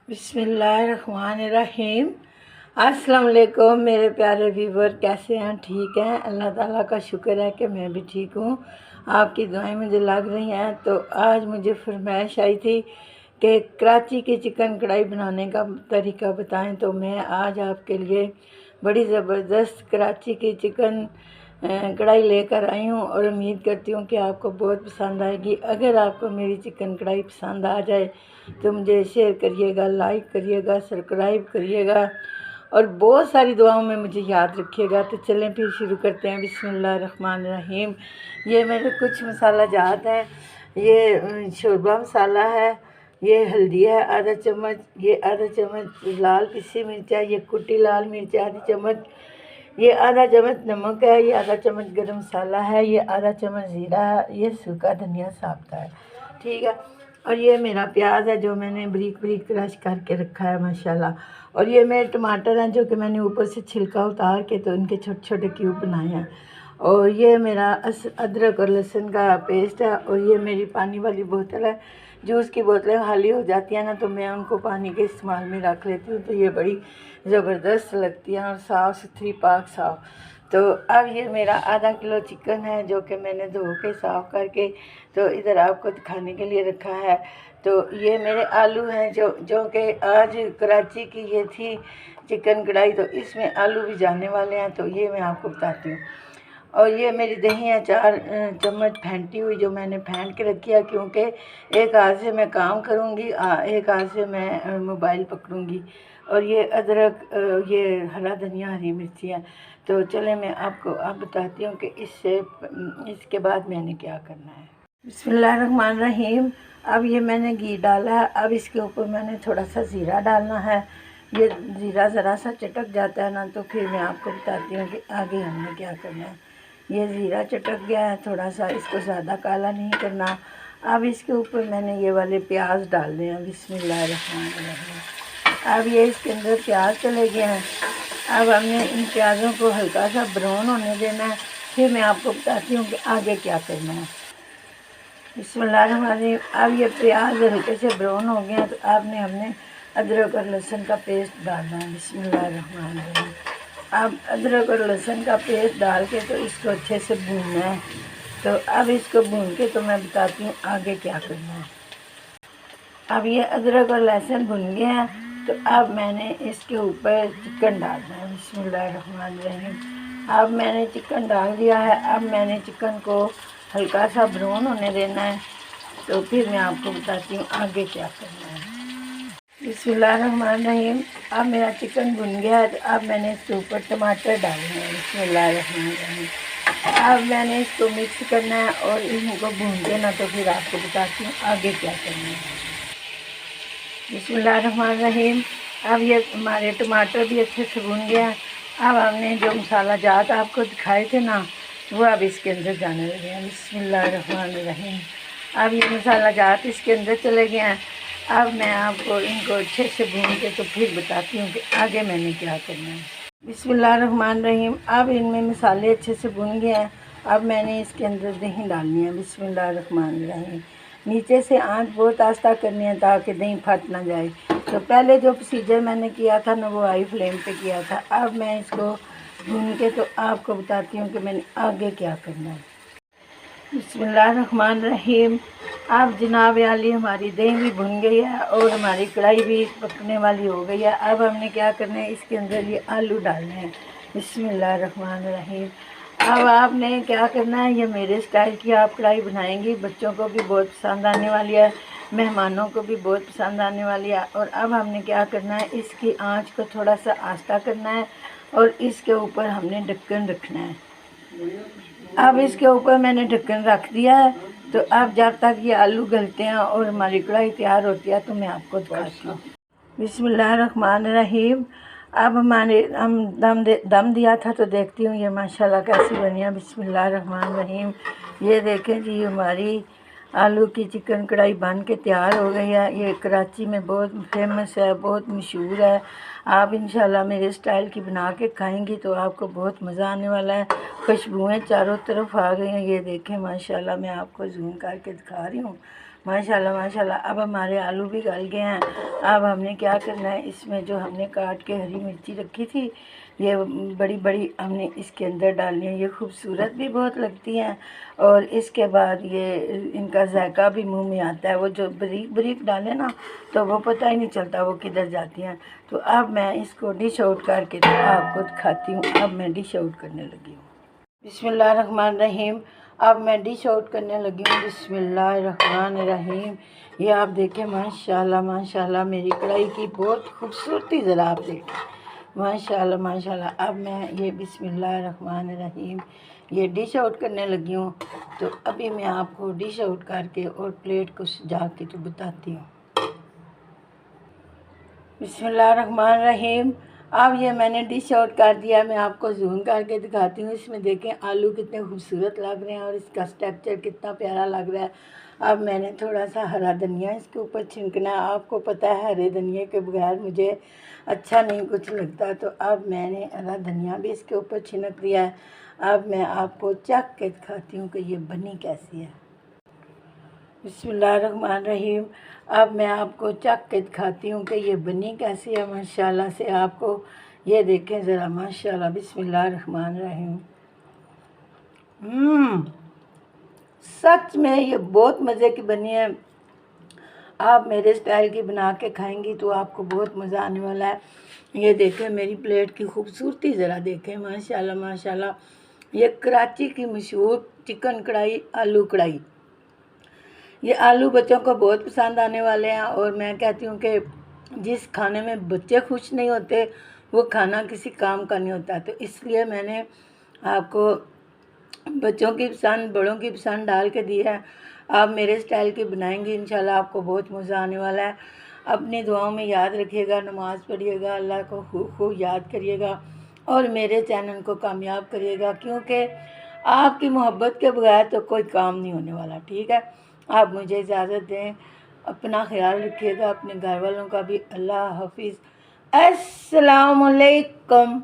बिस्मिल्लाहिर्रहमानिर्रहीम। अस्सलाम वालेकुम मेरे प्यारे व्यूवर, कैसे हैं? ठीक हैं? अल्लाह ताला का शुक्र है कि मैं भी ठीक हूँ। आपकी दुआएं मुझे लग रही हैं। तो आज मुझे फरमाइश आई थी कि कराची की चिकन कढ़ाई बनाने का तरीका बताएं। तो मैं आज आपके लिए बड़ी ज़बरदस्त कराची की चिकन कढ़ाई लेकर आई हूँ और उम्मीद करती हूँ कि आपको बहुत पसंद आएगी। अगर आपको मेरी चिकन कढ़ाई पसंद आ जाए तो मुझे शेयर करिएगा, लाइक करिएगा, सब्सक्राइब करिएगा और बहुत सारी दुआओं में मुझे याद रखिएगा। तो चलें फिर शुरू करते हैं। बिस्मिल्लाहिर्रहमानिर्रहीम। ये मेरे कुछ मसाला जात है। ये शोरबा मसाला है, ये हल्दी है आधा चम्मच, ये आधा चम्मच लाल पिसी मिर्च है, ये कुटी लाल मिर्च है आधी चम्मच, ये आधा चम्मच नमक है, ये आधा चम्मच गरम मसाला है, ये आधा चम्मच ज़ीरा है, ये सूखा धनिया साबुत है। ठीक है। और ये मेरा प्याज है जो मैंने बारीक बारीक क्रश करके रखा है माशाल्लाह। और ये मेरे टमाटर हैं जो कि मैंने ऊपर से छिलका उतार के तो इनके छोटे छोटे क्यूब बनाए हैं। और ये मेरा अदरक और लहसुन का पेस्ट है। और ये मेरी पानी वाली बोतल है। जूस की बोतलें खाली हो जाती हैं ना, तो मैं उनको पानी के इस्तेमाल में रख लेती हूँ, तो ये बड़ी ज़बरदस्त लगती हैं और साफ़ सुथरी पाक साफ़। तो अब ये मेरा आधा किलो चिकन है जो कि मैंने धो के साफ़ करके तो इधर आपको दिखाने के लिए रखा है। तो ये मेरे आलू हैं जो कि आज कराची की ये थी चिकन कढ़ाई, तो इसमें आलू भी जाने वाले हैं, तो ये मैं आपको बताती हूँ। और ये मेरी दही है 4 चम्मच फेंटी हुई, जो मैंने फेंट के रखी है, क्योंकि एक हाथ से मैं काम करूँगी, एक हाथ से मैं मोबाइल पकड़ूँगी। और ये अदरक, ये हरा धनिया, हरी मिर्ची है। तो चले मैं आपको अब बताती हूँ कि इसके बाद मैंने क्या करना है। बिस्मिल्लाहिर्रहमानिर्रहीम। अब ये मैंने घी डाला है। अब इसके ऊपर मैंने थोड़ा सा ज़ीरा डालना है। ये ज़ीरा ज़रा सा चटक जाता है ना, तो फिर मैं आपको बताती हूँ कि आगे हमने क्या करना है। ये ज़ीरा चटक गया है थोड़ा सा, इसको ज़्यादा काला नहीं करना। अब इसके ऊपर मैंने ये वाले प्याज डालने हैं। बिस्मिल्लाहिर्रहमानिर्रहीम। अब ये इसके अंदर प्याज चले गए हैं। अब हमने इन प्याज़ों को हल्का सा ब्राउन होने देना है, फिर मैं आपको बताती हूँ कि आगे क्या करना है। बिस्मिल्लाहिर्रहमानिर्रहीम। अब ये प्याज हल्के से ब्राउन हो गए हैं, तो आपने हमने अदरक और लहसुन का पेस्ट डालना है। बिस्मिल्लाहिर्रहमानिर्रहीम। अब अदरक और लहसुन का पेस्ट डाल के तो इसको अच्छे से भूनना है। तो अब इसको भून के तो मैं बताती हूँ आगे क्या करना है। अब ये अदरक और लहसुन भुन गए हैं, तो अब मैंने इसके ऊपर चिकन डालना है। बिस्मिल्लाहिर्रहमानिर्रहीम। अब मैंने चिकन डाल दिया है। अब मैंने चिकन को हल्का सा ब्राउन होने देना है, तो फिर मैं आपको बताती हूँ आगे क्या करना है। बिस्मिल्लाहिर्रहमानिर्रहीम। अब मेरा चिकन भुन गया है, तो अब मैंने इसके ऊपर टमाटर डालने हैं। बिस्मिल्लाहिर्रहमानिर्रहीम। अब मैंने इसको मिक्स करना है और इनको भून देना, तो फिर आपको बताती हूँ आगे क्या करना है। बिस्मिल्लाहिर्रहमानिर्रहीम। अब ये हमारे टमाटर भी अच्छे से भून गया। अब हमने जो मसाला जात आपको दिखाए थे ना, वो अब इसके अंदर जाने लगे हैं। बिस्मिल्लाहिर्रहमानिर्रहीम। अब ये मसाला जात इसके अंदर चले गए हैं। अब मैं आपको इनको अच्छे से भून के तो फिर बताती हूँ कि आगे मैंने क्या करना है। बिस्मिल्लाहिर्रहमानिर्रहीम। अब इनमें मसाले अच्छे से भुन गए हैं। अब मैंने इसके अंदर दही डालनी है। बिस्मिल्लाहिर्रहमानिर्रहीम। नीचे से आंच बहुत आस्ता करनी है ताकि दही फट ना जाए। तो पहले जो प्रोसीजर मैंने किया था ना, वो हाई फ्लेम पे किया था। अब मैं इसको भून के तो आपको बताती हूँ कि मैंने आगे क्या करना है। बिस्मिल्लाहिर्रहमानिर्रहीम। अब जनाब आली हमारी दही भी भुन गई है और हमारी कढ़ाई भी पकने वाली हो गई है। अब हमने क्या करना है, इसके अंदर ये आलू डालने हैं। बिस्मिल्लाहिर्रहमानिर्रहीम। अब आपने क्या करना है, ये मेरे स्टाइल की आप कढ़ाई बनाएंगी, बच्चों को भी बहुत पसंद आने वाली है, मेहमानों को भी बहुत पसंद आने वाली है। और अब हमने क्या करना है, इसकी आंच को थोड़ा सा आस्ता करना है और इसके ऊपर हमने ढक्कन रखना है। अब इसके ऊपर मैंने ढक्कन रख दिया है। तो अब जब तक ये आलू गलते हैं और हमारी कढ़ाई तैयार होती है, तो मैं आपको दिखाती हूँ। बिस्मिल्लाहिर्रहमानिर्रहीम। अब हम दम दिया था, तो देखती हूँ ये माशाल्लाह कैसी बनी है। बिस्मिल्लाहिर्रहमानिर्रहीम। ये देखें जी, हमारी आलू की चिकन कढ़ाई बन के तैयार हो गई है। ये कराची में बहुत फेमस है, बहुत मशहूर है। आप इंशाल्लाह मेरे स्टाइल की बना के खाएंगी तो आपको बहुत मज़ा आने वाला है। खुशबुएं चारों तरफ आ गई हैं। ये देखें माशाल्लाह, मैं आपको जूम करके दिखा रही हूँ। माशाल्लाह माशाल्लाह। अब हमारे आलू भी गल गए हैं। अब हमने क्या करना है, इसमें जो हमने काट के हरी मिर्ची रखी थी ये बड़ी बड़ी हमने इसके अंदर डालनी है। ये खूबसूरत भी बहुत लगती हैं और इसके बाद ये इनका जायका भी मुंह में आता है। वो जो बारीक बारीक डाले ना तो वो पता ही नहीं चलता वो किधर जाती हैं। तो अब मैं इसको डिश आउट करके तो आपको दिखाती हूँ। अब मैं डिश आउट करने लगी हूँ। बिस्मिल्लाहिर्रहमानिर्रहीम। अब मैं डिश आउट करने लगी हूँ। बिस्मिल्लाहिर्रहमानिर्रहीम। ये आप देखें माशाल्लाह माशाल्लाह मेरी कढ़ाई की बहुत खूबसूरती ज़रा आप देखें माशाल्लाह माशाल्लाह। अब मैं ये बिस्मिल्लाहिर्रहमानिर्रहीम ये डिश आउट करने लगी हूँ। तो अभी मैं आपको डिश आउट करके और प्लेट को सजा के तो बताती हूँ। बिस्मिल्लाहिर्रहमानिर्रहीम। अब ये मैंने डिश आउट कर दिया। मैं आपको जूम करके दिखाती हूँ। इसमें देखें आलू कितने खूबसूरत लग रहे हैं और इसका स्ट्रक्चर कितना प्यारा लग रहा है। अब मैंने थोड़ा सा हरा धनिया इसके ऊपर छिड़कना है। आपको पता है हरे धनिया के बगैर मुझे अच्छा नहीं कुछ लगता। तो अब मैंने हरा धनिया भी इसके ऊपर छिड़क दिया है। अब मैं आपको चख के दिखाती हूँ कि ये बनी कैसी है। बिस्मिल्लाहिर्रहमानिर्रहीम। अब मैं आपको चख के दिखाती हूँ कि ये बनी कैसी है माशाल्लाह से। आपको ये देखें ज़रा माशाल्लाह। बिस्मिल्लाहिर्रहमानिर्रहीम। सच में ये बहुत मज़े की बनी है। आप मेरे स्टाइल की बना के खाएंगी तो आपको बहुत मज़ा आने वाला है। ये देखें मेरी प्लेट की खूबसूरती ज़रा देखें माशाल्लाह माशाल्लाह। ये कराची की मशहूर चिकन कढ़ाई आलू कढ़ाई। ये आलू बच्चों को बहुत पसंद आने वाले हैं और मैं कहती हूँ कि जिस खाने में बच्चे खुश नहीं होते वो खाना किसी काम का नहीं होता। तो इसलिए मैंने आपको बच्चों की पसंद बड़ों की पसंद डाल के दी है। आप मेरे स्टाइल की बनाएंगे इंशाल्लाह आपको बहुत मज़ा आने वाला है। अपनी दुआओं में याद रखिएगा, नमाज़ पढ़िएगा, अल्लाह को खूब खूब याद करिएगा और मेरे चैनल को कामयाब करिएगा, क्योंकि आपकी मोहब्बत के बगैर तो कोई काम नहीं होने वाला। ठीक है, आप मुझे इजाज़त दें। अपना ख्याल रखिएगा, अपने घर वालों का भी। अल्लाह हाफिज़। अस्सलाम वालेकुम।